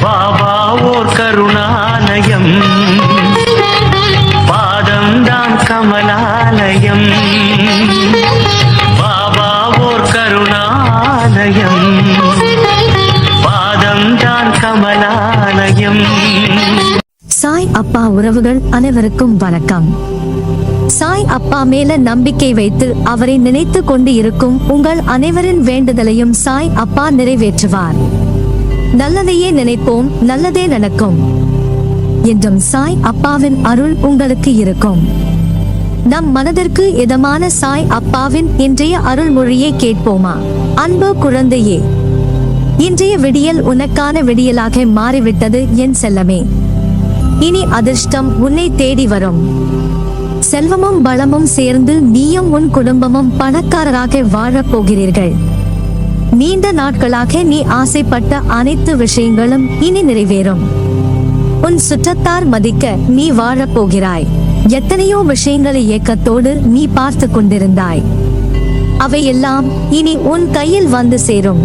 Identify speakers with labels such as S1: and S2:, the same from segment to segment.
S1: பாபா ஓர் கருணாலயம், பாதம்தான் கமலாலயம். பாபா ஓர் கருணாலயம், பாதம்தான் கமலாலயம்.
S2: சாய் அப்பா உறவுகள் அனைவருக்கும் வணக்கம். சாய் அப்பா மேல நம்பிக்கை வைத்து அவரை நினைத்து கொண்டு இருக்கும் உங்கள் அனைவரின் வேண்டுதலையும் சாய் அப்பா நிறைவேற்றுவார். நல்லதையே நினைப்போம், நல்லதே நடக்கும் என்றும் சாய் அப்பாவின் அருள் உங்களுக்கு இருக்கும். நம் மனதிற்கு இதமான சாய் அப்பாவின் இன்றைய அருள்மொழியை கேட்போமா? அன்பு குழந்தையே, இன்றைய விடியல் உனக்கான விடியலாக மாறிவிட்டது என் செல்லமே. இனி அதிர்ஷ்டம் உன்னை தேடி வரும். செல்வமும் பலமும் சேர்ந்து நீயும் உன் குடும்பமும் பணக்காரராக வாழப் போகிறீர்கள். நீண்ட நாட்களாக நீ ஆசைப்பட்ட அனைத்து விஷயங்களும் இனி நிறைவேறும். உன் சுற்றத்தார் மதிக்க நீ வாழப் போகிறாய். எத்தனையோ விஷயங்களை ஏக்கத்தோடு நீ பார்த்து கொண்டிருந்தாய். அவையெல்லாம் இனி உன் கையில் வந்து சேரும்.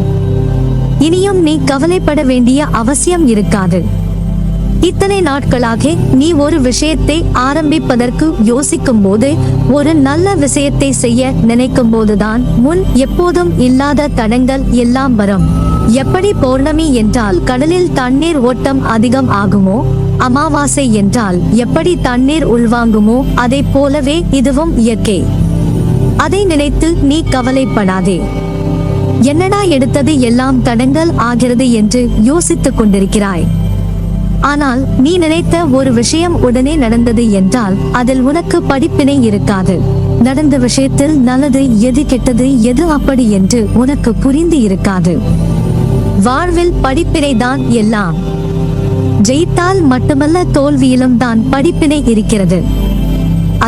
S2: இனியும் நீ கவலைப்பட வேண்டிய அவசியம் இருக்காது. இத்தனை நாட்களாக நீ ஒரு விஷயத்தை ஆரம்பிப்பதற்கு யோசிக்கும் போது, ஒரு நல்ல விஷயத்தை செய்ய நினைக்கும் போதுதான் முன் எப்போதும் இல்லாத தடங்கள் எல்லாம் வரும். எப்படி பௌர்ணமி என்றால் கடலில் தண்ணீர் ஓட்டம் அதிகம் ஆகுமோ, அமாவாசை என்றால் எப்படி தண்ணீர் உள்வாங்குமோ, அதை போலவே இதுவும் இயற்கை. அதை நினைத்து நீ கவலைப்படாதே. என்னடா எடுத்தது எல்லாம் தடங்கள் ஆகிறது என்று யோசித்துக் கொண்டிருக்கிறாய். ஆனால் நீ நினைத்த ஒரு விஷயம் உடனே நடந்தது என்றால் அதில் உனக்கு படிப்பினை இருக்காது. நடந்த விஷயத்தில் நல்லது எது கெட்டது எது அப்படி என்று உனக்கு புரிந்து இருக்காது. வாழ்வில் படிப்பினை தான் எல்லாம். ஜெயித்தால் மட்டுமல்ல, தோல்வியிலும் தான் படிப்பினை இருக்கிறது.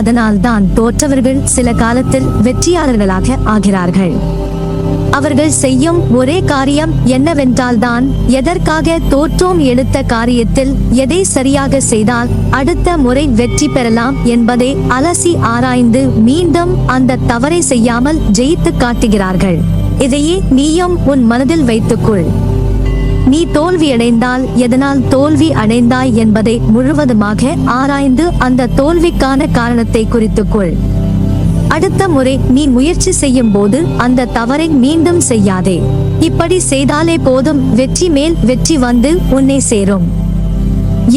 S2: அதனால் தான் தோற்றவர்கள் சில காலத்தில் வெற்றியாளர்களாக ஆகிறார்கள். அவர்கள் செய்யும் ஒரே காரியம் என்னவென்றால் தான் எதற்காக தோற்றோம், எடுத்த காரியத்தில் எதை சரியாக செய்தால் அடுத்த முறை வெற்றி பெறலாம் என்பதை அலசி ஆராய்ந்து மீண்டும் அந்த தவறை செய்யாமல் ஜெயித்து காட்டுகிறார்கள். இதையே நீயும் உன் மனதில் வைத்துக்கொள். நீ தோல்வியடைந்தால் எதனால் தோல்வி அடைந்தாய் என்பதை முழுவதுமாக ஆராய்ந்து அந்த தோல்விக்கான காரணத்தை குறித்துக்கொள். அடுத்த முறை நீ முயற்சி செய்யும் போது அந்த தவறை மீண்டும் செய்யாதே. இப்படி செய்தாலே போதும், வெற்றி மேல் வெற்றி வந்து உன்னை சேரும்.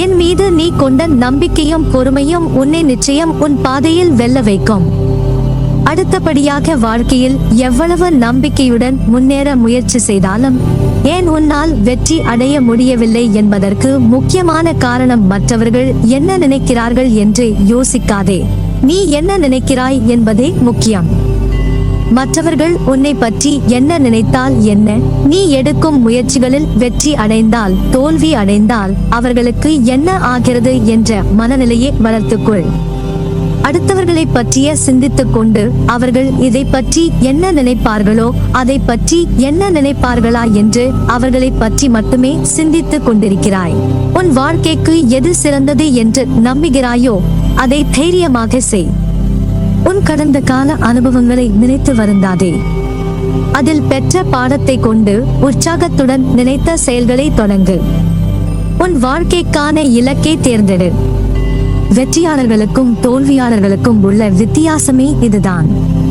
S2: என் மீது நீ கொண்ட நம்பிக்கையும் பொறுமையும் உன்னை நிச்சயம் உன் பாதையில் வெல்ல வைக்கும். அடுத்தபடியாக வாழ்க்கையில் எவ்வளவு நம்பிக்கையுடன் முன்னேற முயற்சி செய்தாலும் ஏன் உன்னால் வெற்றி அடைய முடியவில்லை என்பதற்கு முக்கியமான காரணம் மற்றவர்கள் என்ன நினைக்கிறார்கள் என்று யோசிக்காதே. நீ என்ன நினைக்கிறாய் என்பதே முக்கியம். மற்றவர்கள் உன்னை பற்றி என்ன நினைத்தால் என்ன? நீ எடுக்கும் முயற்சிகளில் வெற்றி அடைந்தால் தோல்வி அடைந்தால் அவர்களுக்கு என்ன ஆகிறது என்ற மனநிலையை வளர்த்துக்கொள். அடுத்தவர்களை பற்றிய சிந்தித்துக் கொண்டு அவர்கள் இதை பற்றி என்ன நினைப்பார்களோ, அதை பற்றி என்ன நினைப்பார்களா என்று அவர்களை பற்றி மட்டுமே சிந்தித்துக் கொண்டிருக்கிறாய். உன் வாழ்க்கைக்கு எது சிறந்தது என்று நம்புகிறாயோ அதை தைரியமாக செய். உன் கடந்த கால அனுபவங்களை நினைத்து வருந்தாதே. அதில் பெற்ற பாடத்தை கொண்டு உற்சாகத்துடன் நினைத்த செயல்களை தொடங்கு. உன் வாழ்க்கைக்கான இலக்கை தேர்ந்தெடு. வெற்றியாளர்களுக்கும் தோல்வியாளர்களுக்கும் உள்ள வித்தியாசமே இதுதான்.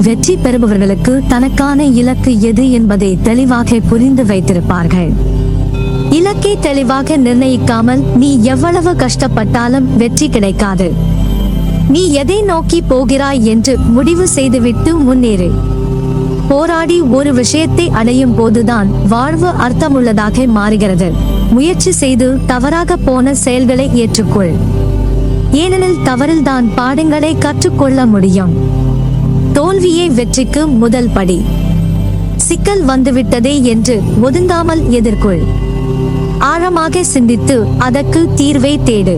S2: வெற்றி பெறுபவர்களுக்கு தனக்கான இலக்கு எது என்பதை தெளிவாக புரிந்து வைத்திருப்பார்கள். இலக்கை தெளிவாக நிர்ணயிக்காமல் நீ எவ்வளவு கஷ்டப்பட்டாலும் வெற்றி கிடைக்காது. நீ எதை நோக்கி போகிறாய் என்று முடிவு செய்துவிட்டு முன்னேறு. போராடி ஒரு விஷயத்தை அடையும் போதுதான் வாழ்வு அர்த்தமுள்ளதாக மாறுகிறது. முயற்சி செய்து தவறாக போன செயல்களை ஏற்றுக்கொள். ஏனெனில் தவறில்தான் பாடங்களை கற்றுக்கொள்ள முடியும். தோல்வியே வெற்றிக்கு முதல் படி. சிக்கல் வந்துவிட்டதே என்று ஒதுங்காமல் எதிர்கொள். ஆழமாக சிந்தித்து அதற்கு தீர்வை தேடு.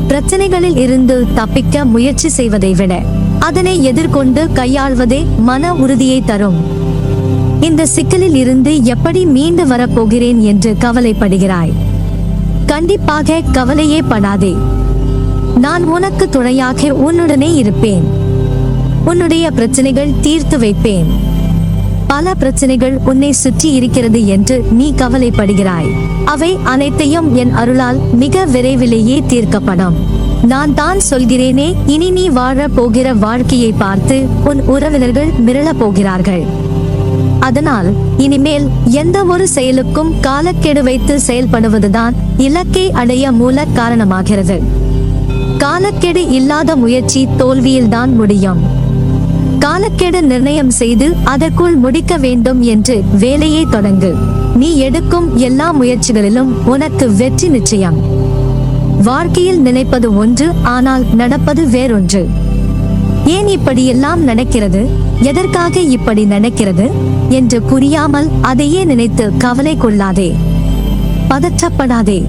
S2: பிரச்சனைகளில் இருந்து தப்பிக்க முயற்சி செய்வதை விட அதனை எதிர்கொண்டு கையாள்வதே மன உறுதியை தரும். இந்த சிக்கலில் இருந்து எப்படி மீண்டு வரப்போகிறேன் என்று கவலைப்படுகிறாய். கண்டிப்பாக கவலையே படாதே. நான் உனக்கு துணையாக உன்னுடனே இருப்பேன். உன்னுடைய பிரச்சனைகள் தீர்த்து வைப்பேன். பல பிரச்சனைகள் உன்னை சுற்றி இருக்கிறது என்று நீ கவலைப்படுகிறாய். அவை அனைத்தையும் என் அருளால் மிக விரைவிலேயே தீர்க்கப்படும். நான் தான் சொல்கிறேனே, இனி நீ வாழ போகிற வாழ்க்கையை பார்த்து உன் உறவினர்கள் மிரளப் போகிறார்கள். அதனால் இனிமேல் எந்த ஒரு செயலுக்கும் காலக்கெடு வைத்து செயல்படுவதுதான் இலக்கை அடைய மூல காரணமாகிறது. காலக்கெடு இல்லாத முயற்சி தோல்வியில்தான் முடியும். காலக்கெடு நிர்ணயம் செய்து அதற்குள் முடிக்க வேண்டும் என்று வேலையை தொடங்கு. நீ எடுக்கும் எல்லா முயற்சிகளிலும் உனக்கு வெற்றி நிச்சயம். வாழ்க்கையில் நினைப்பது ஒன்று, ஆனால் நடப்பது வேறொன்று. ஏன் இப்படியெல்லாம் நடக்கிறது, எதற்காக இப்படி நடக்கிறது என்று புரியாமல் அதையே நினைத்து கவலை கொள்ளாதே, பதற்றப்படாதே.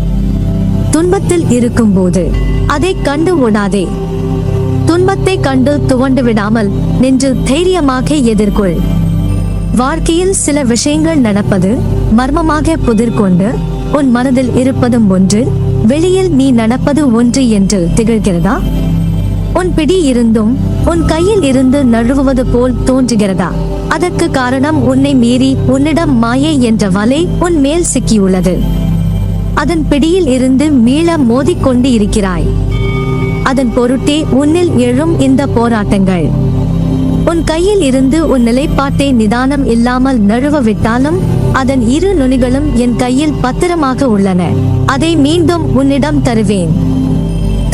S2: துன்பத்தில் இருக்கும்போது அதை கண்டு ஓடாதே. துன்பத்தை கண்டு துவண்டு விடாமல் நின்று தைரியமாக எதிர்கொள். வாழ்க்கையில் சில விஷயங்கள் நடப்பது மர்மமாக புதிர்கொண்டு உன் மனதில் இருப்பதும் ஒன்று, வெளியில் நீ நடப்பது ஒன்று என்று திகழ்கிறதா? உன் பிடி இருந்தும் உன் கையில் இருந்து நழுவுவது போல் தோன்றுகிறதா? அதற்கு காரணம் உன்னை மீறி உன்னிடம் மாயை என்ற வலை உன் மேல் சிக்கியுள்ளது. அதன் பிடியில் இருந்து மீள மோதிக்கொண்டு இருக்கிறாய். அதன் பொருட்டே உன்னில் எழும் இந்த போராட்டங்கள். உன் கையில் இருந்து உன் நிலைப்பாட்டை நிதானம் இல்லாமல் நழுவ விட்டாலும் அதன் இரு நுனிகளும் என் கையில் பத்திரமாக உள்ளன. அதை மீண்டும் உன்னிடம் தருவேன்.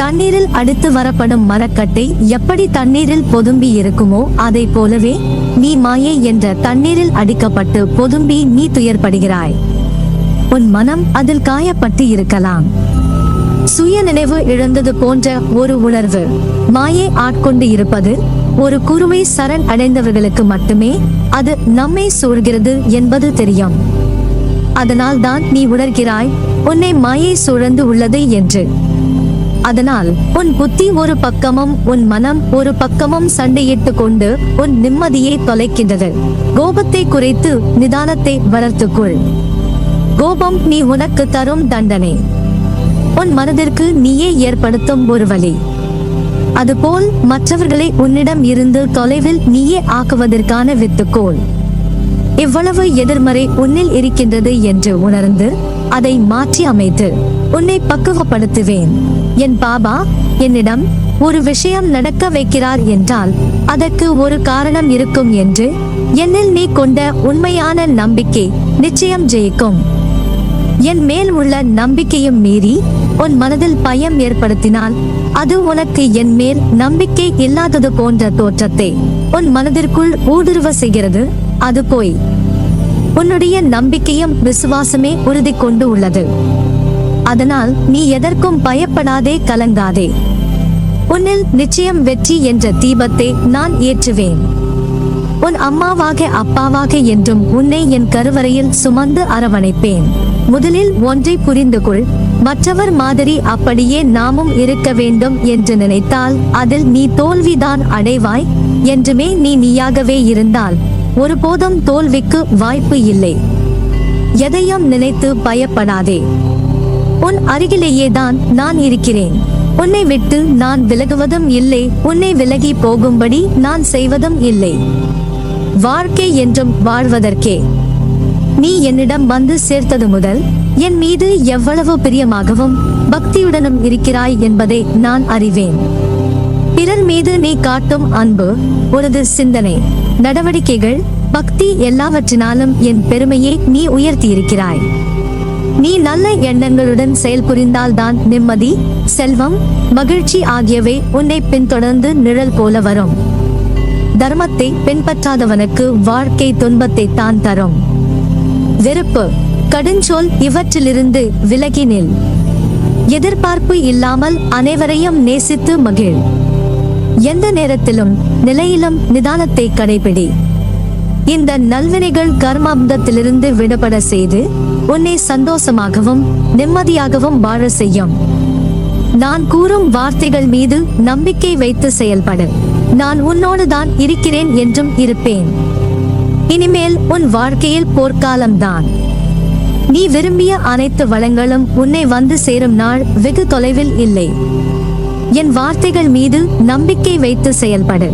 S2: தண்ணீரில் அடித்து வரப்படும் மரக்கட்டை எப்படி தண்ணீரில் பொதும்பி இருக்குமோ அதை போலவே நீ மாயை என்ற தண்ணீரில் அடிக்கப்பட்டு பொதும்பி நீ துயர்படுகிறாய். உன் மனம் அதில் காயப்பட்டு இருக்கலாம். சுய நினைவு இழந்தது போன்ற ஒரு உணர்வு. மாயை ஆட்கொண்டு இருப்பது ஒரு குருவை சரண் அடைந்தவர்களுக்கு மட்டுமே அது நம்மை சூழ்கிறது என்பது தெரியும். அதனால் தான் நீ உணர்கிறாய் உன்னை மாயை சூழ்ந்து உள்ளது என்று. அதனால் உன் புத்தி ஒரு பக்கமும் உன் மனம் ஒரு பக்கமும் சண்டையிட்டு கொண்டு உன் நிம்மதியை தொலைக்கின்றது. கோபத்தை குறைத்து நிதானத்தை வளர்த்துக்கொள். கோபம் நீ உனக்கு தரும் தண்டனை, உன் மனதிற்கு நீயே ஏற்படுத்தும் ஒரு வலி. அதுபோல் மற்றவர்களை உன்னிடம் இருந்து தொலைவில் நீயே ஆக்குவதற்கான வித்துக்கோள். இவ்வளவு எதிர்மறை உன்னில் இருக்கின்றது என்று உணர்ந்து அதை மாற்றி அமைத்து உன்னை பக்குவப்படுத்துவேன். என் பாபா என்னிடம் ஒரு விஷயம் நடக்க வைக்கிறார் என்றால் அதற்கு ஒரு காரணம் இருக்கும் என்று என்னில் நீ கொண்ட உண்மையான நம்பிக்கை நிச்சயம் ஜெயிக்கும். என் மேல் உள்ள நம்பிக்கையும் மீறி உன் மனதில் பயம் ஏற்படுத்தினால் அது உனக்கு என் மேல் நம்பிக்கை இல்லாதது போன்ற தோற்றத்தை உன் மனதிற்குள் ஊடுருவ செய்கிறது. அது போய் உன்னுடைய நம்பிக்கையும் விசுவாசமே உறுதி கொண்டு உள்ளது. அதனால் நீ எதற்கும் பயப்படாதே, கலங்காதே. உன்னில் நிச்சயம் வெற்றி என்ற தீபத்தை நான் ஏற்றுவேன். உன் அம்மாவாக அப்பாவாக என்றும் உன்னை என் கருவறையில் சுமந்து அரவணைப்பேன். முதலில் ஒன்றை புரிந்து கொள், மற்றவர் மாதிரி அப்படியே நாமும் இருக்க வேண்டும் என்று நினைத்தால் அதில் நீ தோல்விதான் அடைவாய். என்றுமே நீ நீயாகவே இருந்தால் ஒருபோதும் தோல்விக்கு வாய்ப்பு இல்லை. எதையும் நினைத்து பயப்படாதே. உன் அருகிலேயே தான் நான் இருக்கிறேன். உன்னை விட்டு நான் விலகுவதும் இல்லை, உன்னை விலகி போகும்படி நான் செய்வதும் இல்லை. வாழ்க்கை என்றும் வாழ்வதற்கே நீ என்னிடம் வந்து சேர்த்தது முதல் என் மீது எவ்வளவு பிரியமாகவும் பக்தியுடனும் இருக்கிறாய் என்பதை நான் அறிவேன். பிறர் மீது நீ காட்டும் அன்பு, உனது சிந்தனை, நடவடிக்கைகள், பக்தி எல்லாவற்றினாலும் என் பெருமையை நீ உயர்த்தியிருக்கிறாய். நீ நல்ல எண்ணங்களுடன் செயல்புரிந்தால்தான் நிம்மதி, செல்வம், மகிழ்ச்சி ஆகியவை உன்னை பின்தொடர்ந்து நிழல் போல வரும். தர்மத்தை பின்பற்றாதவனுக்கு வாழ்க்கை துன்பத்தை தான் தரும். வெறுப்பு, கடுஞ்சொல் இவற்றிலிருந்து விலகி நில். எதிர்பார்ப்பு இல்லாமல் அனைவரையும் நேசித்து மகிழ். எந்த நேரத்திலும் நிலையிலும் நிதானத்தை கடைபிடி. இந்த நல்வினைகள் கர்மாப்தத்திலிருந்து விடுபட செய்து உன்னை சந்தோஷமாகவும் நிம்மதியாகவும் வாழ செய்யும். நான் கூறும் வார்த்தைகள் மீது நம்பிக்கை வைத்து செயல்படு. நான் உன்னோடு தான் இருக்கிறேன் என்றும் இருப்பேன். இனிமேல் உன் வாழ்க்கையில் போர்க்காலம்தான். நீ விரும்பிய அனைத்து வளங்களும் உன்னை வந்து சேரும் நாள் வெகு தொலைவில் இல்லை. என் வார்த்தைகள் மீது நம்பிக்கை வைத்து செயல்படு.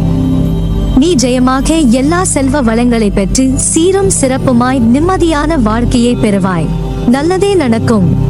S2: நீ ஜெயமாக எல்லா செல்வ வளங்களை பெற்று சீரும் சிறப்புமாய் நிம்மதியான வாழ்க்கையை பெறுவாய். நல்லதே நடக்கும்.